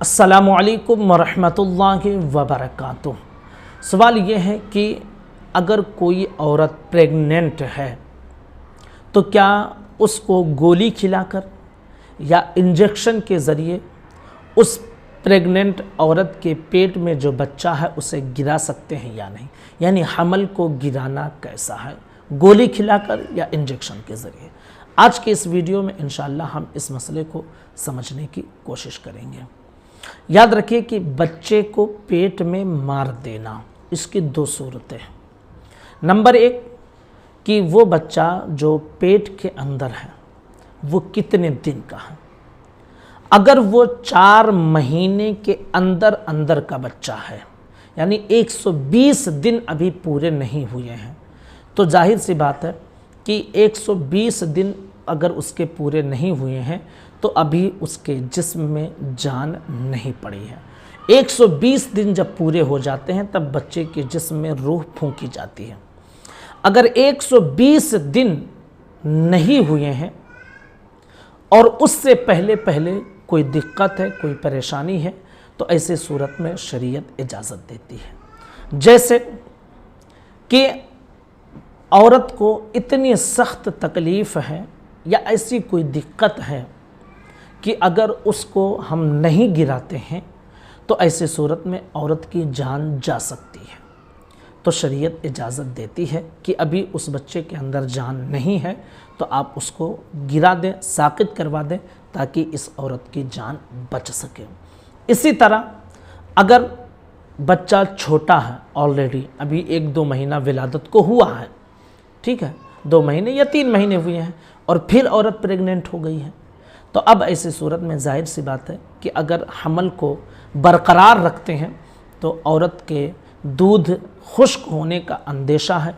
السلام علیکم ورحمۃ اللہ وبرکاتہ۔ سوال یہ ہے کہ اگر کوئی عورت پریگننٹ ہے تو کیا اس کو گولی کھلا کر یا انجیکشن کے ذریعے اس پریگننٹ عورت کے پیٹ میں جو بچہ ہے اسے گرا سکتے ہیں یا نہیں؟ یعنی حمل کو گرانا کیسا ہے، گولی کھلا کر یا انجیکشن کے ذریعے؟ آج کے اس ویڈیو میں انشاءاللہ ہم اس مسئلے کو سمجھنے کی کوشش کریں گے۔ یاد رکھیے کہ بچے کو پیٹ میں مار دینا، اس کی دو صورتیں ہیں۔ نمبر ایک کہ وہ بچہ جو پیٹ کے اندر ہے وہ کتنے دن کا ہے۔ اگر وہ 4 مہینے کے اندر کا بچہ ہے، یعنی 120 دن ابھی پورے نہیں ہوئے ہیں، تو ظاہر سی بات ہے کہ 120 دن اگر اس کے پورے نہیں ہوئے ہیں تو ابھی اس کے جسم میں جان نہیں پڑی ہے۔ 120 دن جب پورے ہو جاتے ہیں تب بچے کے جسم میں روح پھونکی جاتی ہے۔ اگر 120 دن نہیں ہوئے ہیں اور اس سے پہلے کوئی دقت ہے، کوئی پریشانی ہے، تو ایسے صورت میں شریعت اجازت دیتی ہے۔ جیسے کہ عورت کو اتنی سخت تکلیف ہے یا ایسی کوئی دقت ہے کہ اگر اس کو ہم نہیں گراتے ہیں تو ایسے صورت میں عورت کی جان جا سکتی ہے، تو شریعت اجازت دیتی ہے کہ ابھی اس بچے کے اندر جان نہیں ہے تو آپ اس کو گرا دیں، ساقط کروا دیں تاکہ اس عورت کی جان بچ سکے۔ اسی طرح اگر بچہ چھوٹا ہے، آلریڈی ابھی 1-2 مہینہ ولادت کو ہوا ہے، ٹھیک ہے، 2 مہینے یا 3 مہینے ہوئے ہیں اور پھر عورت پریگننٹ ہو گئی ہے، تو اب ایسی صورت میں ظاہر سی بات ہے کہ اگر حمل کو برقرار رکھتے ہیں تو عورت کے دودھ خشک ہونے کا اندیشہ ہے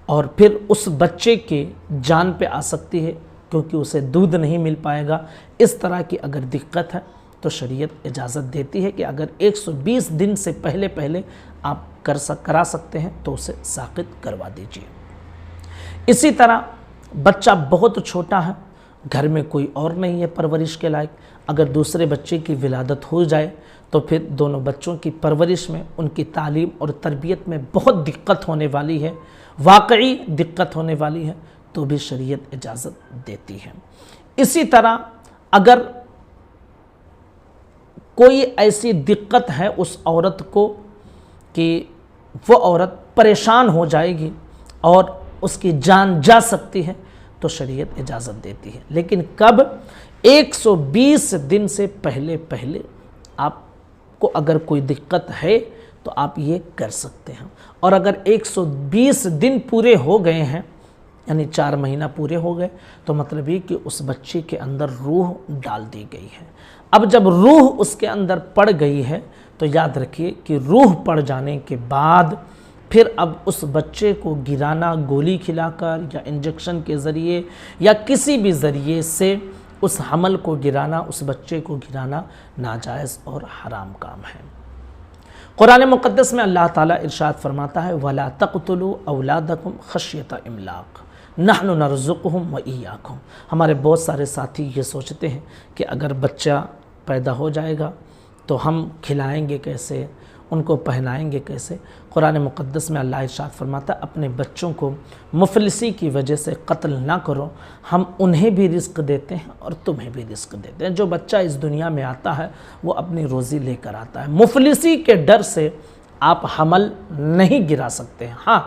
اور پھر اس بچے کے جان پہ آ سکتی ہے کیونکہ اسے دودھ نہیں مل پائے گا۔ اس طرح کی اگر دقت ہے تو شریعت اجازت دیتی ہے کہ اگر 120 دن سے پہلے آپ کرا سکتے ہیں تو اسے ساقط کروا دیجیے۔ اسی طرح بچہ بہت چھوٹا ہے، گھر میں کوئی اور نہیں ہے پرورش کے لائق، اگر دوسرے بچے کی ولادت ہو جائے تو پھر دونوں بچوں کی پرورش میں، ان کی تعلیم اور تربیت میں بہت دقت ہونے والی ہے، واقعی دقت ہونے والی ہے، تو بھی شریعت اجازت دیتی ہے۔ اسی طرح اگر کوئی ایسی دقت ہے اس عورت کو کہ وہ عورت پریشان ہو جائے گی اور اس کی جان جا سکتی ہے تو شریعت اجازت دیتی ہے، لیکن کب؟ 120 دن سے پہلے آپ کو اگر کوئی دقت ہے تو آپ یہ کر سکتے ہیں، اور اگر 120 دن پورے ہو گئے ہیں، یعنی 4 مہینہ پورے ہو گئے، تو مطلب یہ کہ اس بچے کے اندر روح ڈال دی گئی ہے۔ اب جب روح اس کے اندر پڑ گئی ہے تو یاد رکھیے کہ روح پڑ جانے کے بعد پھر اب اس بچے کو گرانا گولی کھلا کر یا انجیکشن کے ذریعے یا کسی بھی ذریعے سے اس حمل کو گرانا، اس بچے کو گرانا ناجائز اور حرام کام ہے۔ قرآن مقدس میں اللہ تعالیٰ ارشاد فرماتا ہے وَلَا تَقْتُلُوا أَوْلَادَكُمْ خَشْيَةَ إِمْلَاقٍ نَحْنُ نَرْزُقُهُمْ وَإِيَّاكُمْ۔ ہمارے بہت سارے ساتھی یہ سوچتے ہیں کہ اگر بچہ پیدا ہو جائے گا تو ہم کھلائیں گے کیسے، ان کو پہنائیں گے کیسے؟ قرآن مقدس میں اللہ ارشاد فرماتا ہے اپنے بچوں کو مفلسی کی وجہ سے قتل نہ کرو، ہم انہیں بھی رزق دیتے ہیں اور تمہیں بھی رزق دیتے ہیں۔ جو بچہ اس دنیا میں آتا ہے وہ اپنی روزی لے کر آتا ہے، مفلسی کے ڈر سے آپ حمل نہیں گرا سکتے ہیں۔ ہاں،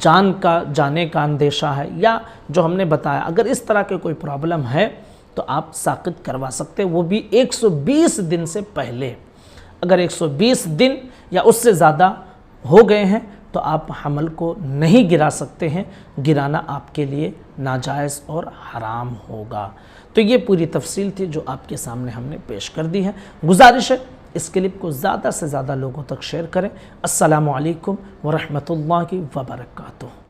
جان کا جانے کا اندیشہ ہے یا جو ہم نے بتایا، اگر اس طرح کے کوئی پرابلم ہے تو آپ ساقط کروا سکتے ہیں، وہ بھی 120 دن سے پہلے۔ اگر 120 دن یا اس سے زیادہ ہو گئے ہیں تو آپ حمل کو نہیں گرا سکتے ہیں، گرانا آپ کے لیے ناجائز اور حرام ہوگا۔ تو یہ پوری تفصیل تھی جو آپ کے سامنے ہم نے پیش کر دی ہے۔ گزارش ہے اس کلپ کو زیادہ سے زیادہ لوگوں تک شیئر کریں۔ السلام علیکم ورحمۃ اللہ وبرکاتہ۔